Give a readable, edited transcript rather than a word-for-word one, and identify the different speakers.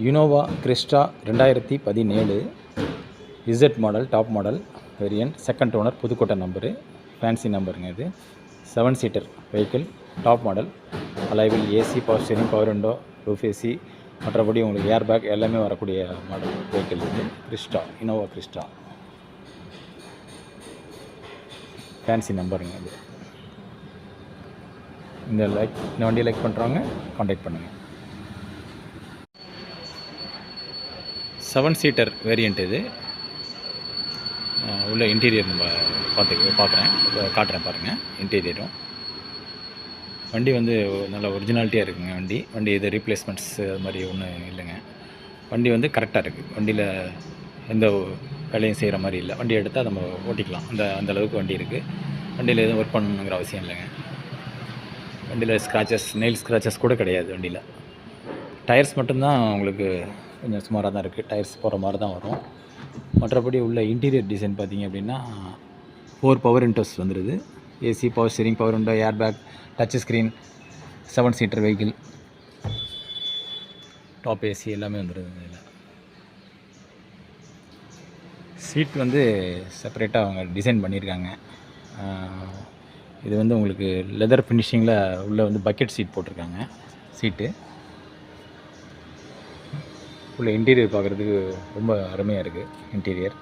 Speaker 1: யுனோவா Crysta 2017 Z model, top model variant, second owner, Pudukkottai number, fancy நம்பருங்க. இது 7 seater vehicle, top model, அலைவில் AC, power steering, power window, roof AC, மற்றபடி உங்களுக்கு air bag எல்லாமே வரக்கூடிய model vehicle. இது Crysta, Innova Crysta fancy நம்பருங்க. இது இந்த வண்டியை லைக் பண்ணுறவங்க கான்டாக்ட் பண்ணுங்கள். 7 சீட்டர் வேரியண்ட். இது உள்ள இன்டீரியர் நம்ம காட்டுறேன் பாருங்கள். இன்டீரியரும் வண்டி வந்து நல்ல ஒரிஜினாலிட்டியாக இருக்குங்க. வண்டி இது ரீப்ளேஸ்மெண்ட்ஸ் அது மாதிரி ஒன்றும் இல்லைங்க. வண்டி வந்து கரெக்டாக இருக்குது. வண்டியில் எந்த வேலையும் செய்கிற மாதிரி இல்லை. வண்டி எடுத்தால் நம்ம ஓட்டிக்கலாம். அந்த அளவுக்கு வண்டி இருக்குது. வண்டியில் எதுவும் ஒர்க் பண்ணணுங்கிற அவசியம் இல்லைங்க. வண்டியில் நெயில் ஸ்க்ராச்சஸ் கூட கிடையாது. வண்டியில் டயர்ஸ் மட்டும்தான் உங்களுக்கு கொஞ்சம் சுமாராக தான் இருக்குது. டயர்ஸ் போகிற மாதிரி தான் வரும். மற்றபடி உள்ள இன்டீரியர் டிசைன் பார்த்திங்க அப்படின்னா 4 பவர் விண்டோஸ் வந்துடுது. AC, power steering, power window, air bag, touch screen, 7 seater vehicle, top AC எல்லாமே வந்துடுது. இதில் சீட் வந்து செப்பரேட்டாக அவங்க டிசைன் பண்ணியிருக்காங்க. இது வந்து உங்களுக்கு லெதர் ஃபினிஷிங்கில் உள்ள வந்து பக்கெட் சீட் போட்டிருக்காங்க. சீட்டு உள்ள இன்டீரியர் பார்க்குறதுக்கு ரொம்ப அருமையாக இருக்குது. இன்டீரியர்